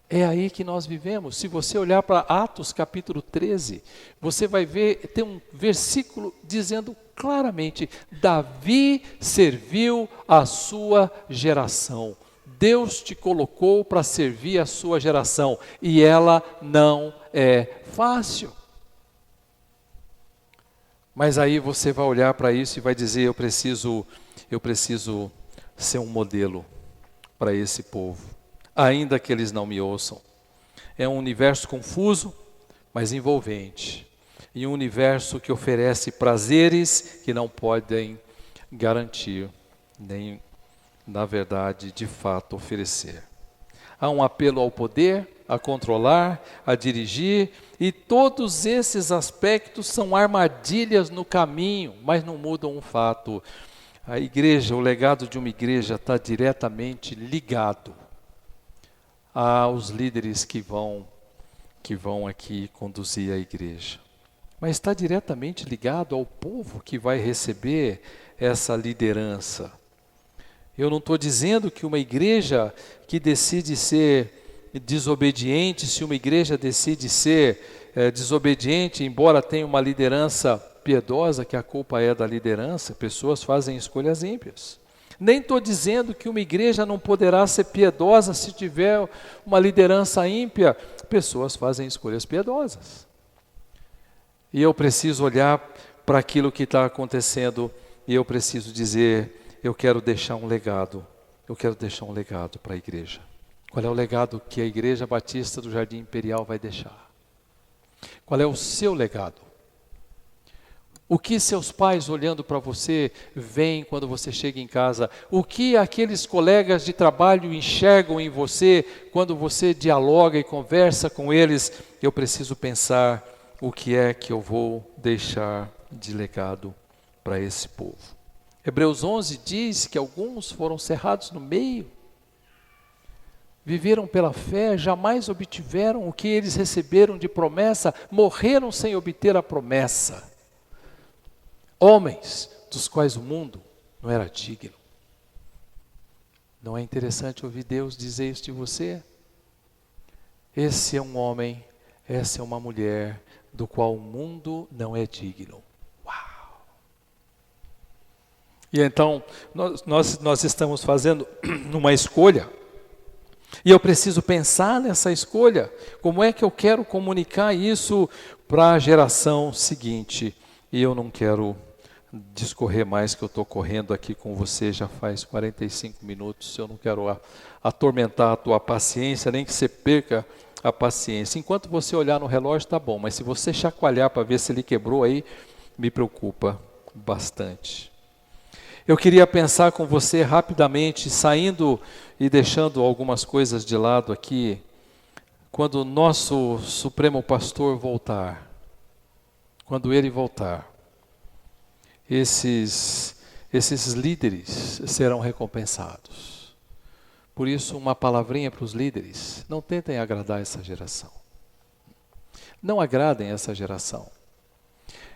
É aí que nós vivemos. Se você olhar para Atos capítulo 13, você vai ver, tem um versículo dizendo claramente, Davi serviu a sua geração. Deus te colocou para servir a sua geração, e ela não é fácil. Mas aí você vai olhar para isso e vai dizer, eu preciso ser um modelo para esse povo, ainda que eles não me ouçam. É um universo confuso, mas envolvente. E um universo que oferece prazeres que não podem garantir, nem, na verdade, de fato, oferecer. Há um apelo ao poder, a controlar, a dirigir, e todos esses aspectos são armadilhas no caminho, mas não mudam um fato. A igreja, o legado de uma igreja está diretamente ligado aos líderes que vão aqui conduzir a igreja. Mas está diretamente ligado ao povo que vai receber essa liderança. Eu não estou dizendo que uma igreja que decide ser desobediente, se uma igreja decide ser desobediente, embora tenha uma liderança piedosa, que a culpa é da liderança, pessoas fazem escolhas ímpias. Nem estou dizendo que uma igreja não poderá ser piedosa se tiver uma liderança ímpia, pessoas fazem escolhas piedosas. E eu preciso olhar para aquilo que está acontecendo e eu preciso dizer, eu quero deixar um legado. Eu quero deixar um legado para a igreja. Qual é o legado que a Igreja Batista do Jardim Imperial vai deixar? Qual é o seu legado? O que seus pais, olhando para você, veem quando você chega em casa? O que aqueles colegas de trabalho enxergam em você quando você dialoga e conversa com eles? Eu preciso pensar o que é que eu vou deixar de legado para esse povo. Hebreus 11 diz que alguns foram cerrados no meio, viveram pela fé, jamais obtiveram o que eles receberam de promessa, morreram sem obter a promessa. Homens dos quais o mundo não era digno. Não é interessante ouvir Deus dizer isso de você? Esse é um homem, essa é uma mulher do qual o mundo não é digno. Uau! E então, nós estamos fazendo uma escolha. E eu preciso pensar nessa escolha. Como é que eu quero comunicar isso para a geração seguinte? E eu não quero discorrer mais, que eu estou correndo aqui com você já faz 45 minutos. Eu não quero atormentar a tua paciência, nem que você perca a paciência. Enquanto você olhar no relógio está bom, mas se você chacoalhar para ver se ele quebrou aí, me preocupa bastante. Eu queria pensar com você rapidamente, saindo e deixando algumas coisas de lado aqui, quando o nosso Supremo Pastor voltar, quando ele voltar, esses líderes serão recompensados. Por isso, uma palavrinha para os líderes: não tentem agradar essa geração. Não agradem essa geração.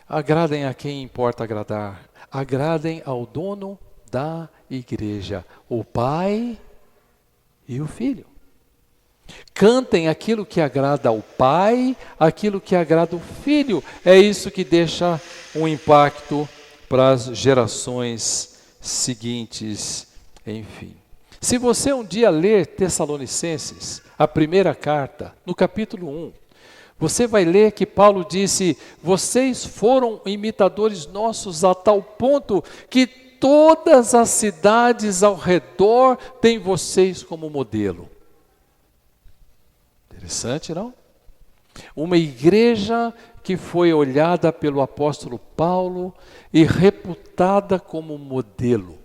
Agradem a quem importa agradar. Agradem ao dono da igreja, o Pai e o Filho. Cantem aquilo que agrada ao Pai, aquilo que agrada ao Filho. É isso que deixa um impacto para as gerações seguintes, enfim. Se você um dia ler Tessalonicenses, a primeira carta, no capítulo 1, você vai ler que Paulo disse: vocês foram imitadores nossos a tal ponto que todas as cidades ao redor têm vocês como modelo. Interessante, não? Uma igreja que foi olhada pelo apóstolo Paulo e reputada como modelo.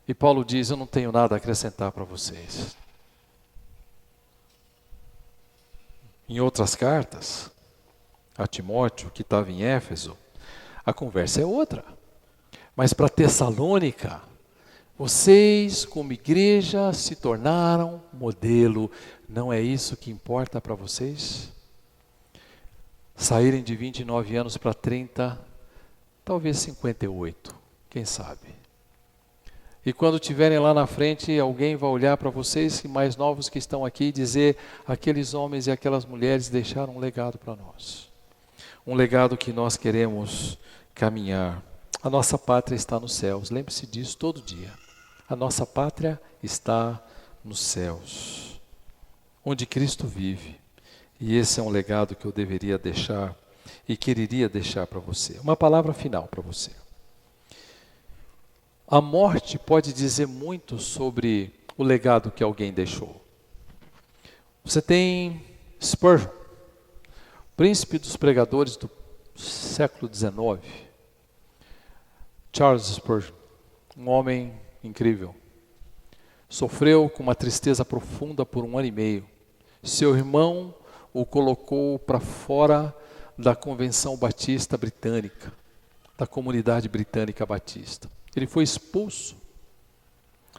E Paulo diz: eu não tenho nada a acrescentar para vocês. Em outras cartas, a Timóteo, que estava em Éfeso, a conversa é outra. Mas para Tessalônica, vocês como igreja se tornaram modelo. Não é isso que importa para vocês? Saírem de 29 anos para 30, talvez 58, quem sabe? E quando estiverem lá na frente, alguém vai olhar para vocês, mais novos que estão aqui, e dizer: aqueles homens e aquelas mulheres deixaram um legado para nós. Um legado que nós queremos caminhar. A nossa pátria está nos céus, lembre-se disso todo dia. A nossa pátria está nos céus, onde Cristo vive. E esse é um legado que eu deveria deixar e quereria deixar para você. Uma palavra final para você. A morte pode dizer muito sobre o legado que alguém deixou. Você tem Spurgeon, príncipe dos pregadores do século XIX. Charles Spurgeon, um homem incrível. Sofreu com uma tristeza profunda por 1 ano e meio. Seu irmão o colocou para fora da Convenção Batista Britânica, da comunidade britânica batista. Ele foi expulso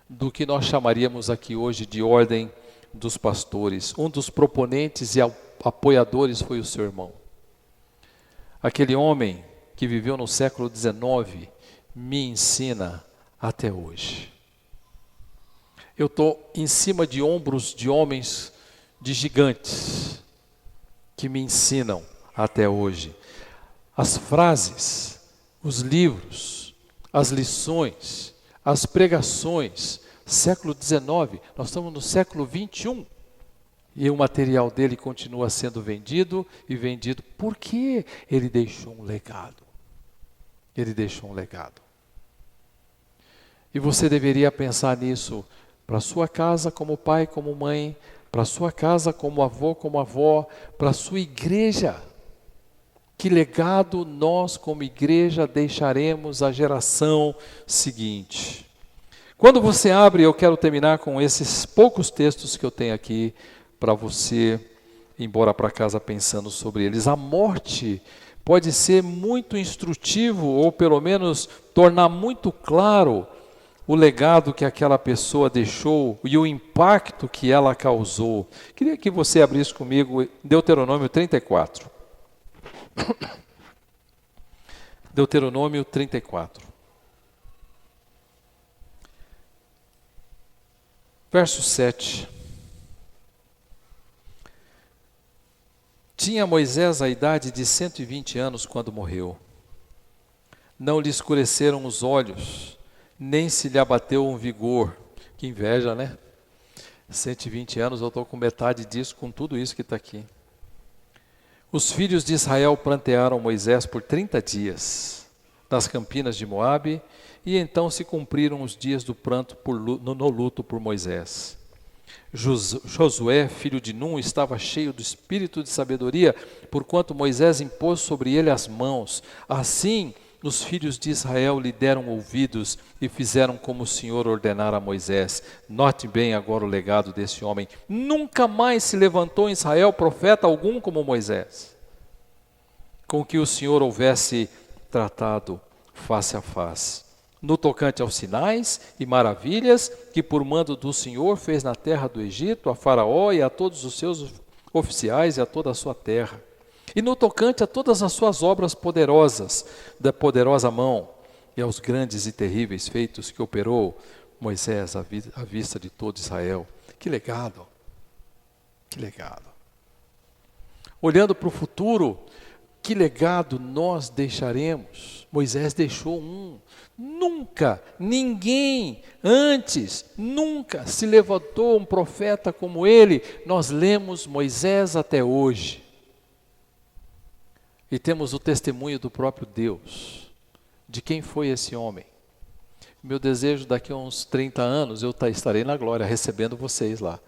do que nós chamaríamos aqui hoje de Ordem dos Pastores. Um dos proponentes e apoiadores foi o seu irmão. Aquele homem que viveu no século XIX me ensina até hoje. Eu estou em cima de ombros de homens, de gigantes, que me ensinam até hoje. As frases, os livros, as lições, as pregações, século XIX, nós estamos no século XXI. E o material dele continua sendo vendido e vendido porque ele deixou um legado. Ele deixou um legado. E você deveria pensar nisso para a sua casa como pai, como mãe, para a sua casa como avô, como avó, para a sua igreja. Que legado nós como igreja deixaremos à geração seguinte? Quando você abre, eu quero terminar com esses poucos textos que eu tenho aqui para você ir embora para casa pensando sobre eles. A morte pode ser muito instrutivo, ou pelo menos tornar muito claro o legado que aquela pessoa deixou e o impacto que ela causou. Queria que você abrisse comigo Deuteronômio 34. Deuteronômio 34. Verso 7. Tinha Moisés a idade de 120 anos quando morreu. Não lhe escureceram os olhos, nem se lhe abateu um vigor. Que inveja, né? 120 anos, eu estou com metade disso, com tudo isso que está aqui. Os filhos de Israel plantearam Moisés por 30 dias nas campinas de Moabe, e então se cumpriram os dias do pranto no luto por Moisés. Josué, filho de Num, estava cheio do espírito de sabedoria, porquanto Moisés impôs sobre ele as mãos. Assim, os filhos de Israel lhe deram ouvidos e fizeram como o Senhor ordenara a Moisés. Note bem agora o legado desse homem. Nunca mais se levantou em Israel profeta algum como Moisés, com que o Senhor houvesse tratado face a face. No tocante aos sinais e maravilhas que por mando do Senhor fez na terra do Egito, a Faraó e a todos os seus oficiais e a toda a sua terra. E no tocante a todas as suas obras poderosas, da poderosa mão, e aos grandes e terríveis feitos que operou Moisés à vista de todo Israel. Que legado! Que legado! Olhando para o futuro, que legado nós deixaremos? Moisés deixou um. Nunca, ninguém antes, nunca se levantou um profeta como ele. Nós lemos Moisés até hoje. E temos o testemunho do próprio Deus. De quem foi esse homem? Meu desejo daqui a uns 30 anos, eu estarei na glória, recebendo vocês lá.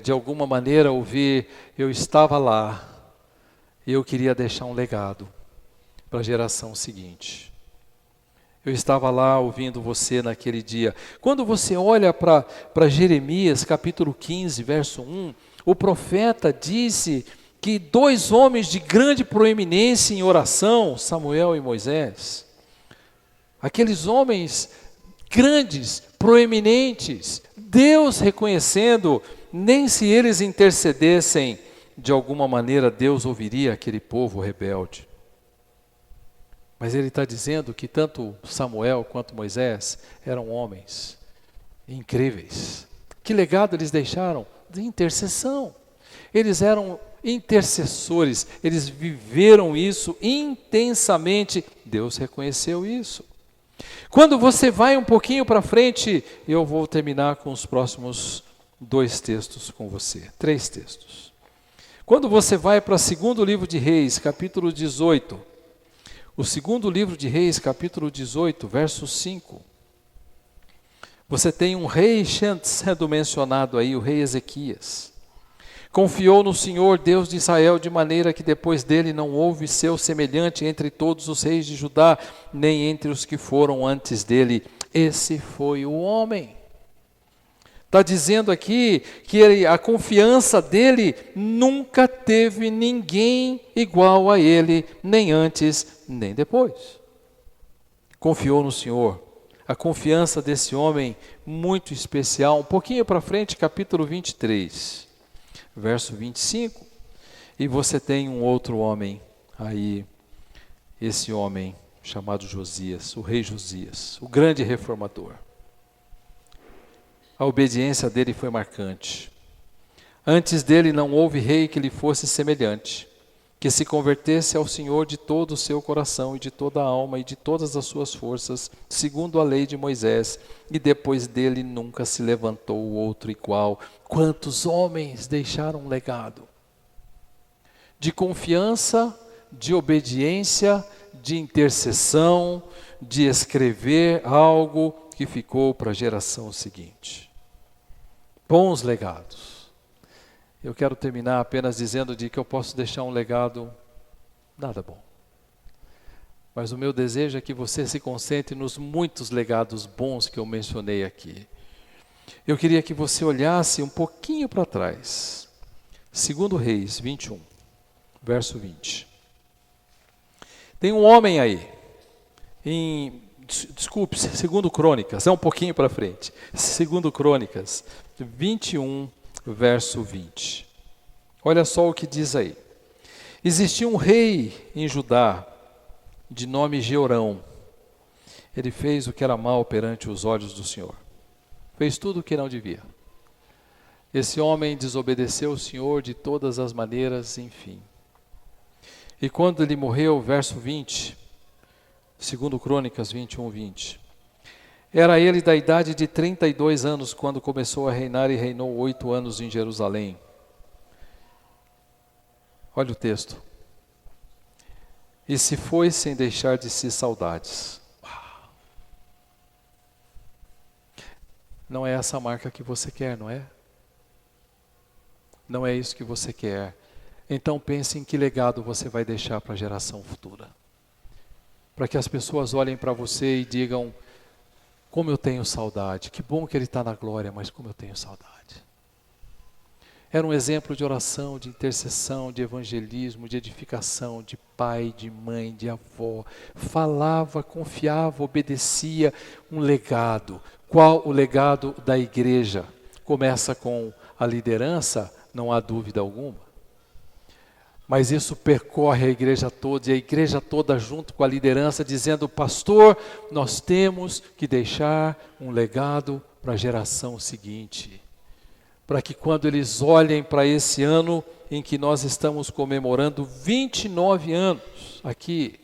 De alguma maneira ouvir, eu estava lá, e eu queria deixar um legado para a geração seguinte. Eu estava lá ouvindo você naquele dia. Quando você olha para Jeremias, capítulo 15, verso 1, o profeta disse que 2 homens de grande proeminência em oração, Samuel e Moisés, aqueles homens grandes, proeminentes, Deus reconhecendo, nem se eles intercedessem, de alguma maneira Deus ouviria aquele povo rebelde. Mas ele está dizendo que tanto Samuel quanto Moisés eram homens incríveis. Que legado eles deixaram? De intercessão. Eles eram intercessores, eles viveram isso intensamente. Deus reconheceu isso. Quando você vai um pouquinho para frente, eu vou terminar com os próximos 2 textos com você, 3 textos. Quando você vai para o 2º livro de Reis, capítulo 18, o 2º livro de Reis, capítulo 18, verso 5, você tem um rei sendo mencionado aí, o rei Ezequias. Confiou no Senhor, Deus de Israel, de maneira que depois dele não houve seu semelhante entre todos os reis de Judá, nem entre os que foram antes dele. Esse foi o homem. Está dizendo aqui que a confiança dele nunca teve ninguém igual a ele, nem antes, nem depois. Confiou no Senhor. A confiança desse homem muito especial. Um pouquinho para frente, capítulo 23, verso 25. E você tem um outro homem aí, esse homem chamado Josias, o rei Josias, o grande reformador. A obediência dele foi marcante. Antes dele não houve rei que lhe fosse semelhante, que se convertesse ao Senhor de todo o seu coração e de toda a alma e de todas as suas forças, segundo a lei de Moisés, e depois dele nunca se levantou outro igual. Quantos homens deixaram um legado de confiança, de obediência, de intercessão, de escrever algo que ficou para a geração seguinte. Bons legados. Eu quero terminar apenas dizendo de que eu posso deixar um legado nada bom. Mas o meu desejo é que você se concentre nos muitos legados bons que eu mencionei aqui. Eu queria que você olhasse um pouquinho para trás. 2 Reis 21, verso 20. Tem um homem aí, desculpe, 2 Crônicas, é um pouquinho para frente. 2 Crônicas 21, verso 20. Olha só o que diz aí. Existia um rei em Judá, de nome Jeorão. Ele fez o que era mal perante os olhos do Senhor. Fez tudo o que não devia. Esse homem desobedeceu o Senhor de todas as maneiras, enfim. E quando ele morreu, verso 20, 2 Crônicas 21, 20. Era ele da idade de 32 anos quando começou a reinar e reinou 8 anos em Jerusalém. Olha o texto. E se foi sem deixar de si saudades. Não é essa marca que você quer, não é? Não é isso que você quer. Então pense em que legado você vai deixar para a geração futura. Para que as pessoas olhem para você e digam: como eu tenho saudade, que bom que ele está na glória, mas como eu tenho saudade. Era um exemplo de oração, de intercessão, de evangelismo, de edificação, de pai, de mãe, de avó. Falava, confiava, obedecia, um legado. Qual o legado da igreja? Começa com a liderança, não há dúvida alguma. Mas isso percorre a igreja toda, e a igreja toda junto com a liderança, dizendo: pastor, nós temos que deixar um legado para a geração seguinte. Para que quando eles olhem para esse ano em que nós estamos comemorando 29 anos aqui,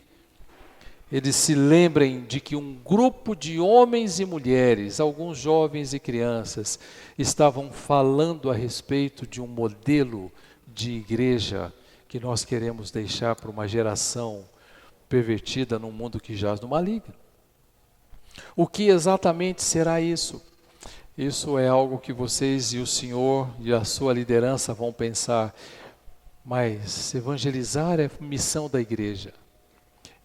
eles se lembrem de que um grupo de homens e mulheres, alguns jovens e crianças, estavam falando a respeito de um modelo de igreja que nós queremos deixar para uma geração pervertida num mundo que jaz no maligno. O que exatamente será isso? Isso é algo que vocês e o Senhor e a sua liderança vão pensar. Mas evangelizar é missão da igreja.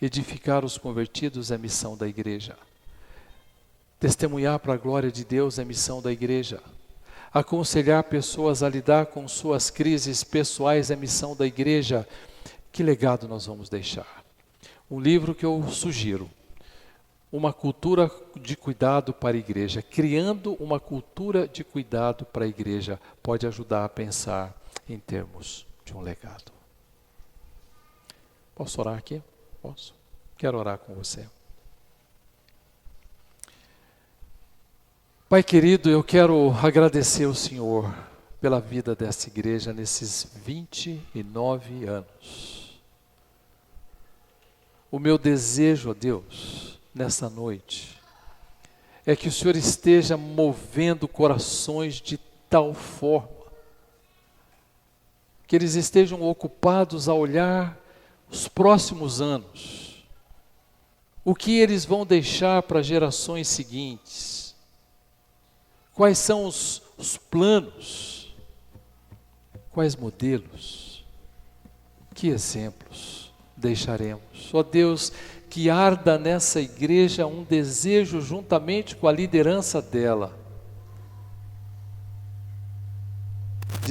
Edificar os convertidos é missão da igreja. Testemunhar para a glória de Deus é missão da igreja. Aconselhar pessoas a lidar com suas crises pessoais é missão da igreja. Que legado nós vamos deixar? Um livro que eu sugiro. Uma cultura de cuidado para a igreja. Criando uma cultura de cuidado para a igreja pode ajudar a pensar em termos de um legado. Posso orar aqui? Posso? Quero orar com você. Pai querido, eu quero agradecer ao Senhor pela vida dessa igreja nesses 29 anos. O meu desejo, ó Deus, nessa noite, é que o Senhor esteja movendo corações de tal forma que eles estejam ocupados a olhar os próximos anos, o que eles vão deixar para gerações seguintes. Quais são os planos? Quais modelos? Que exemplos deixaremos? Ó Deus, que arda nessa igreja um desejo juntamente com a liderança dela,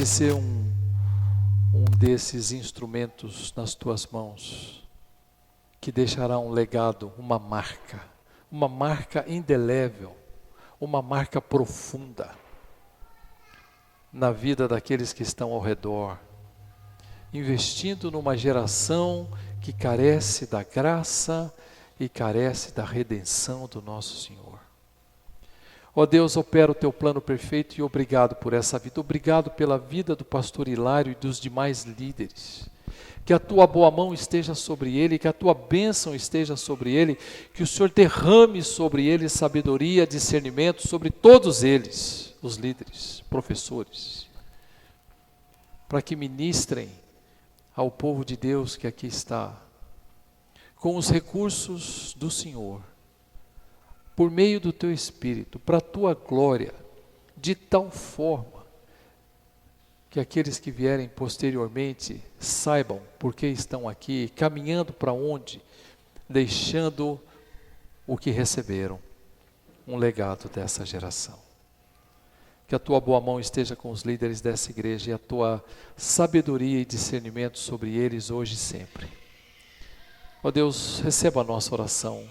de ser um desses instrumentos nas tuas mãos, que deixará um legado, uma marca indelével, uma marca profunda na vida daqueles que estão ao redor, investindo numa geração que carece da graça e carece da redenção do nosso Senhor. Ó Deus, opera o teu plano perfeito e obrigado por essa vida. Obrigado pela vida do pastor Hilário e dos demais líderes. Que a tua boa mão esteja sobre ele, que a tua bênção esteja sobre ele, que o Senhor derrame sobre ele sabedoria, discernimento, sobre todos eles, os líderes, professores, para que ministrem ao povo de Deus que aqui está, com os recursos do Senhor, por meio do teu Espírito, para a tua glória, de tal forma que aqueles que vierem posteriormente saibam por que estão aqui, caminhando para onde, deixando o que receberam, um legado dessa geração. Que a tua boa mão esteja com os líderes dessa igreja e a tua sabedoria e discernimento sobre eles hoje e sempre. Ó Deus, receba a nossa oração.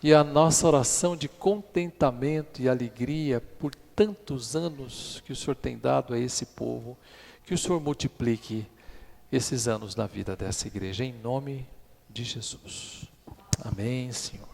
E a nossa oração de contentamento e alegria por tantos anos que o Senhor tem dado a esse povo, que o Senhor multiplique esses anos na vida dessa igreja, em nome de Jesus. Amém, Senhor.